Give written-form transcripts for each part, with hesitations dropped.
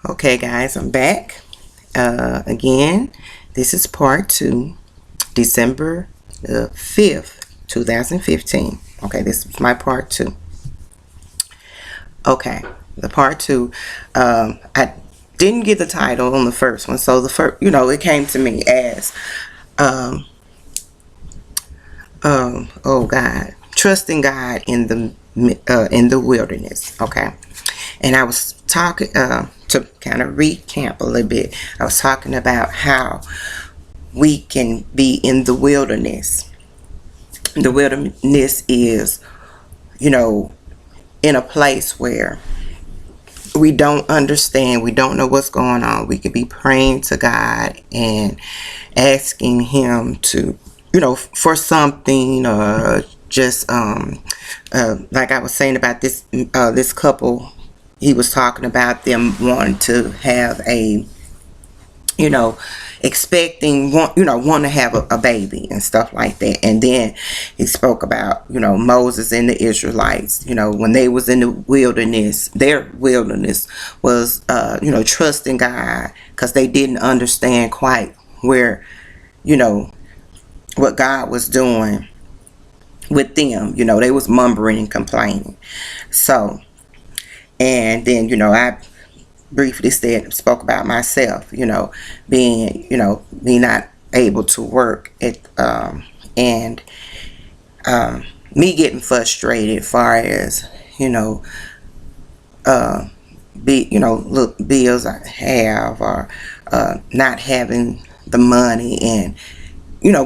Okay, guys, I'm back again. This is part 2, December the 5th, 2015. Okay, this is my part 2. Okay, the part 2. I didn't get the title on the first one, so the first, it came to me as, um, oh God, trusting God in the wilderness. Okay, and I was talking to kind of recap a little bit. I was talking about how we can be in the wilderness. The wilderness is, in a place where we don't understand, we don't know what's going on. We could be praying to God and asking Him to, for something, or just like I was saying about this couple. He was talking about them wanting to have a, you know, expecting, want to have a baby and stuff like that. And then he spoke about, Moses and the Israelites, when they was in the wilderness. Their wilderness was, trusting God, because they didn't understand quite where, what God was doing with them. They was mumbling and complaining. So, and then, I briefly spoke about myself, me not able to work and me getting frustrated as far as, look, bills I have, or not having the money. And,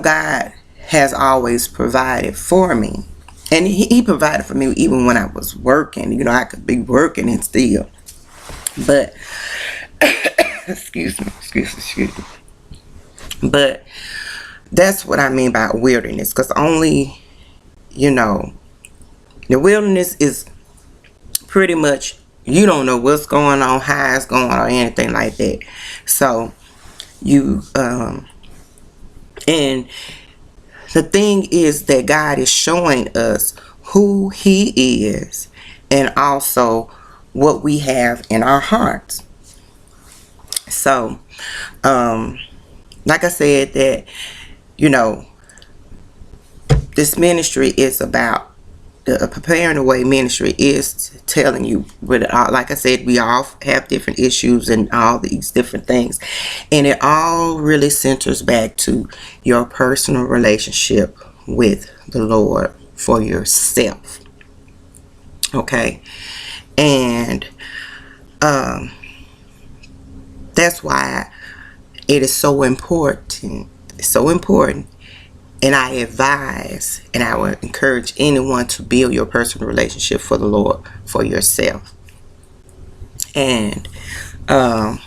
God has always provided for me. And he provided for me even when I was working. I could be working and still. But excuse me. But that's what I mean by wilderness, because only, the wilderness is pretty much, you don't know what's going on, how it's going, or anything like that. So you and the thing is that God is showing us who He is, and also what we have in our hearts. So like I said, that, this ministry is about, the Preparing the Way ministry is telling you, like I said, we all have different issues and all these different things, and it all really centers back to your personal relationship with the Lord for yourself. Okay, and that's why it is so important. It's so important. And I advise and I would encourage anyone to build your personal relationship for the Lord for yourself. And the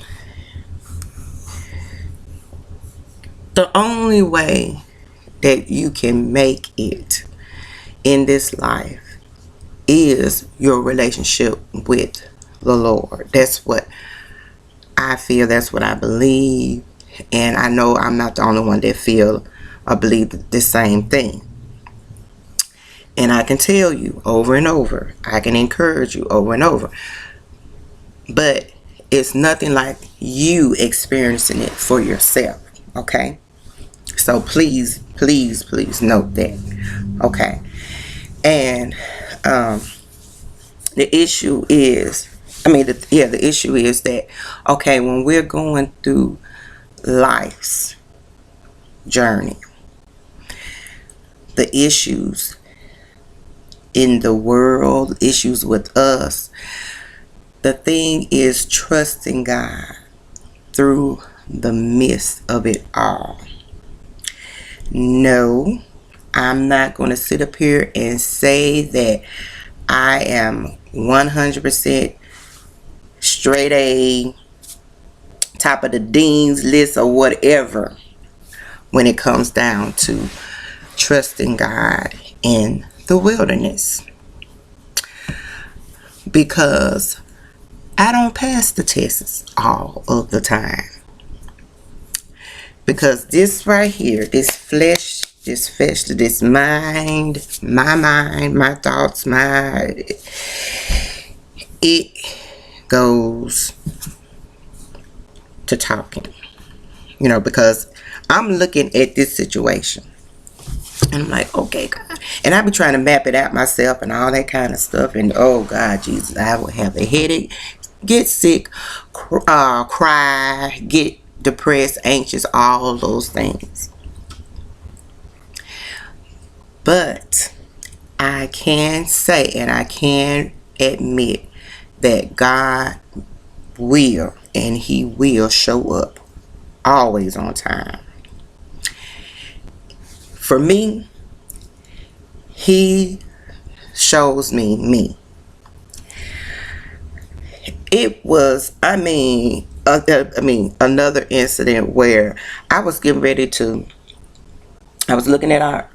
only way that you can make it in this life is your relationship with the Lord. That's what I feel. That's what I believe. And I know I'm not the only one that feel or believe the same thing. And I can tell you over and over, I can encourage you over and over, but it's nothing like you experiencing it for yourself. Okay, so please note that. Okay, and the issue is, the issue is that, okay, when we're going through life's journey, the issues in the world, issues with us, the thing is trusting God through the midst of it all. No, I'm not going to sit up here and say that I am 100% straight A, top of the dean's list or whatever when it comes down to trusting God in the wilderness, because I don't pass the tests all of the time. Because this right here, this mind, my thoughts, it goes to talking, because I'm looking at this situation. And I'm like, okay, God. And I be trying to map it out myself and all that kind of stuff. And oh, God, Jesus, I would have a headache, get sick, cry, get depressed, anxious, all those things. But I can say and I can admit that God will, and He will show up always on time. For me, He shows me. It was, another incident where I was getting ready to, I was looking at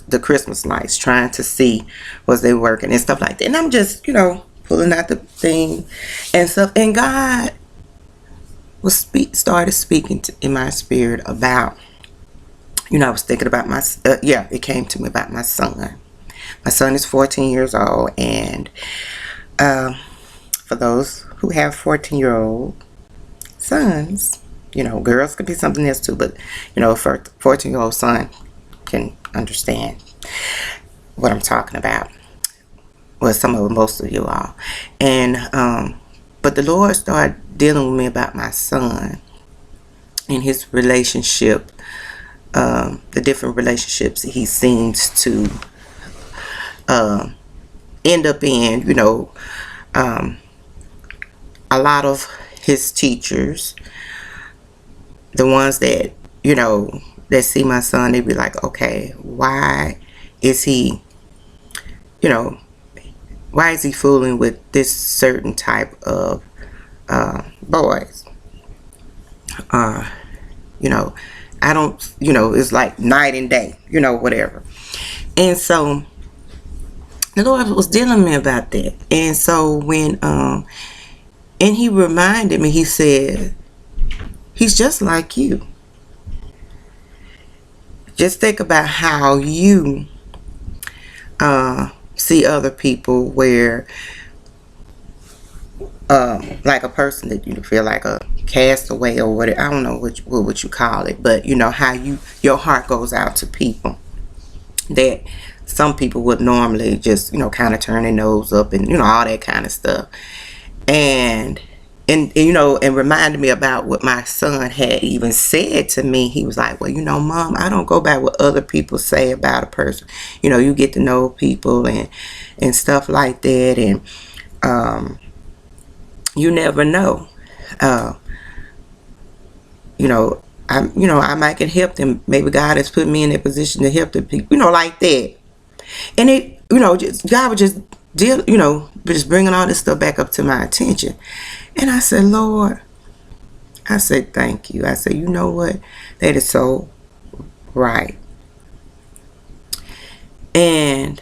the Christmas lights, trying to see was they working and stuff like that. And I'm just, pulling out the thing and stuff. And God started speaking in my spirit about, I was thinking about it came to me about my son. My son is 14 years old, and for those who have 14-year-old sons, girls could be something else too, but for a 14-year-old son can understand what I'm talking about. Well, most of you all. And but the Lord started dealing with me about my son and his relationship, the different relationships he seems to end up in. A lot of his teachers, the ones that that see my son, they be like, okay, why is he fooling with this certain type of boys? I don't, it's like night and day, whatever. And so the Lord was dealing with me about that. And so when and He reminded me, He said, he's just like you. Just think about how you see other people, where like a person that you feel like a castaway or whatever. I don't know what you call it, but how your heart goes out to people that some people would normally just kind of turn their nose up and all that kind of stuff. And reminded me about what my son had even said to me. He was like, well, Mom, I don't go by what other people say about a person. You get to know people and stuff like that. And you never know. I might can help them. Maybe God has put me in a position to help the people, like that. And it, God would just just bringing all this stuff back up to my attention. And I said, Lord, I said, thank you. I said, you know what? That is so right. And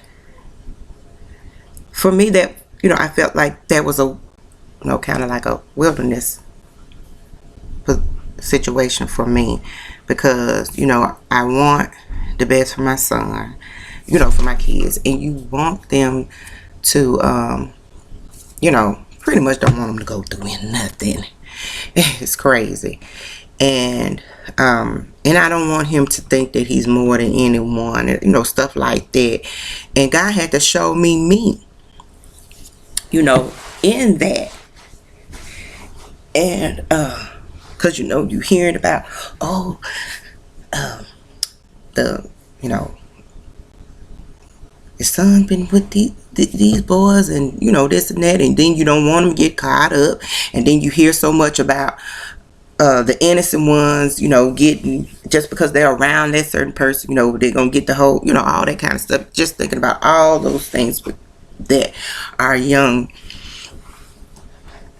for me, that, I felt like that was a, kind of like a wilderness situation for me, because, I want the best for my son, for my kids, and you want them to, pretty much don't want them to go through nothing. It's crazy. And I don't want him to think that he's more than anyone, stuff like that. And God had to show me, in that. And because you hearing about the his son been with these boys, and this and that, and then you don't want them to get caught up, and then you hear so much about the innocent ones, getting, just because they're around that certain person, they're gonna get the whole, all that kind of stuff. Just thinking about all those things that our young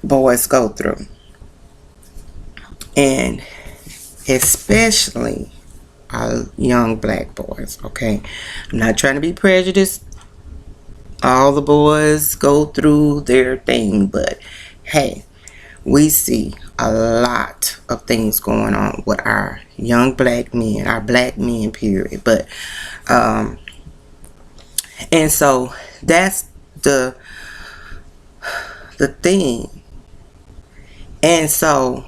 boys go through, and especially our young black boys. Okay, I'm not trying to be prejudiced. All the boys go through their thing, but hey, we see a lot of things going on with our young black men, our black men, period. But and so that's the thing. And so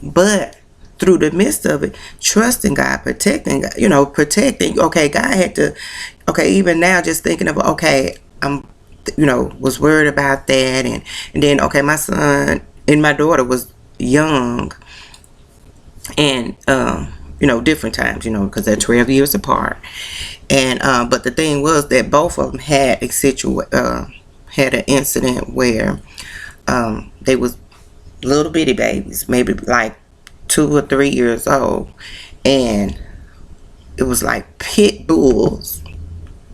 But through the midst of it, trusting God, protecting God, protecting. Okay, God had to. Okay, even now, just thinking of, okay, I'm, was worried about that, and then, okay, my son and my daughter was young, and different times, because they're 12 years apart, and but the thing was that both of them had had an incident where they was little bitty babies, maybe like 2 or 3 years old, and it was like pit bulls.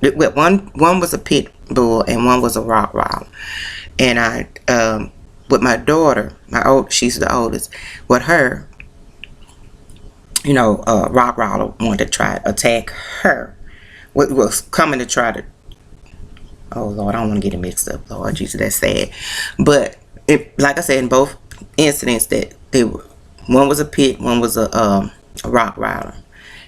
One was a pit bull and one was a Rottweiler. And I with my daughter, she's the oldest, with her, Rottweiler wanted to try to attack her. Was coming to try to, oh Lord, I don't want to get it mixed up, Lord Jesus, that's sad. But like I said, in both incidents, that one was a pit, one was a Rottweiler.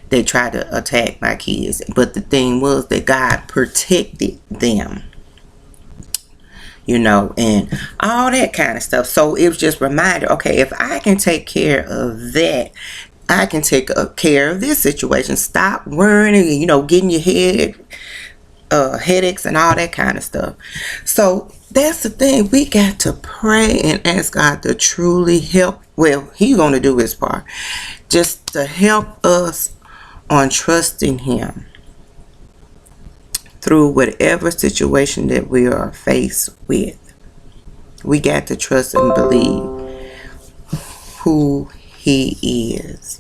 They tried to attack my kids, but the thing was that God protected them, and all that kind of stuff. So it was just a reminder, okay, if I can take care of that, I can take care of this situation. Stop worrying and, getting your headaches and all that kind of stuff. So that's the thing. We got to pray and ask God to truly help. Well, He's going to do His part, just to help us on trusting Him through whatever situation that we are faced with. We got to trust and believe who He is.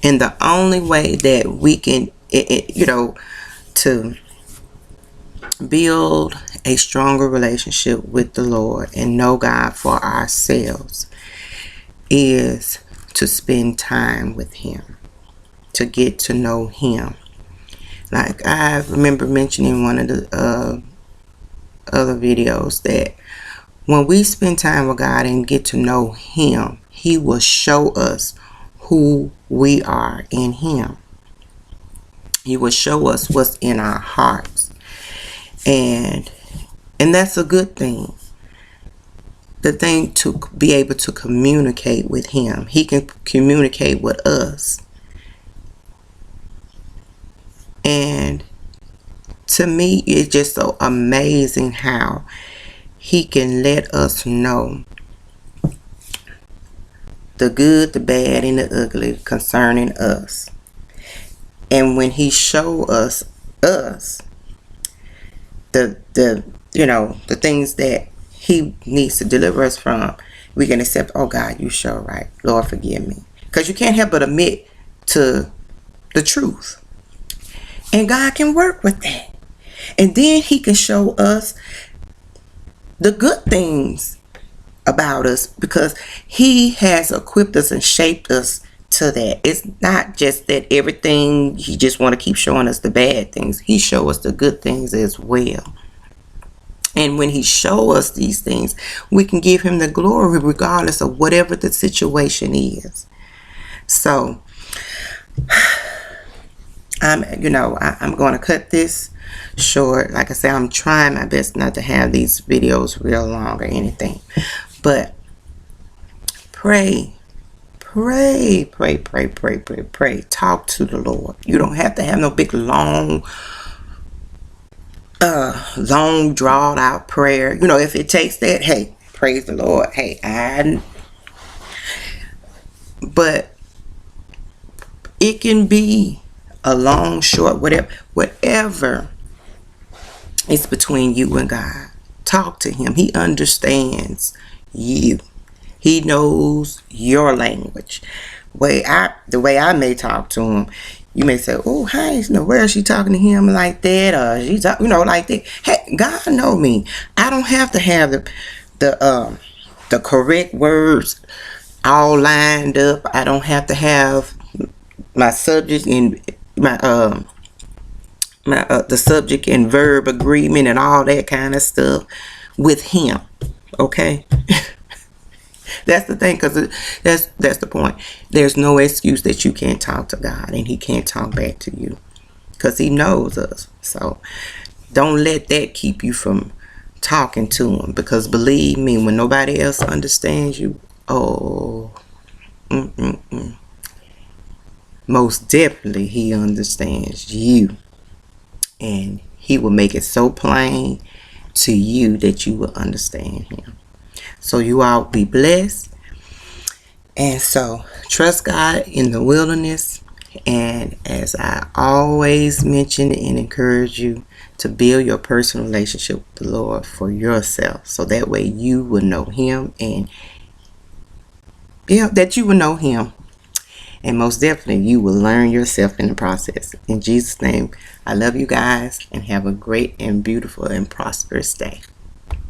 And the only way that we can, to build a stronger relationship with the Lord and know God for ourselves is to spend time with Him, to get to know Him. Like I remember mentioning one of the other videos, that when we spend time with God and get to know Him, He will show us who we are in Him. He will show us what's in our hearts. And that's a good thing. The thing to be able to communicate with Him. He can communicate with us. And to me, it's just so amazing how He can let us know the good, the bad, and the ugly concerning us. And when He show us the things that He needs to deliver us from, we can accept, oh God, you sure right. Lord, forgive me. Because you can't help but admit to the truth. And God can work with that. And then He can show us the good things about us, because He has equipped us and shaped us to that. It's not just that everything He just want to keep showing us the bad things. He show us the good things as well. And when He show us these things, we can give Him the glory regardless of whatever the situation is. So I'm going to cut this short. Like I said, I'm trying my best not to have these videos real long or anything. But pray. Talk to the Lord. You don't have to have no big long drawn out prayer. If it takes that, hey, praise the Lord. Hey, but it can be a long, short, whatever. It's between you and God. Talk to Him. He understands you. He knows your language. The way I may talk to Him, you may say, "Oh, hey, where is she talking to Him like that?" Or she talk, like that. Hey, God know me. I don't have to have the correct words all lined up. I don't have to have my subject and the subject and verb agreement and all that kind of stuff with Him. Okay. That's the thing, because that's the point. There's no excuse that you can't talk to God and He can't talk back to you, because He knows us. So don't let that keep you from talking to Him, because believe me, when nobody else understands you, oh, Most definitely, he understands you, and he will make it so plain to you that you will understand him. So you all be blessed. And so trust God in the wilderness. And as I always mention and encourage you, to build your personal relationship with the Lord for yourself. So that way you will know him, and that you will know him. And most definitely you will learn yourself in the process. In Jesus' name, I love you guys, and have a great and beautiful and prosperous day.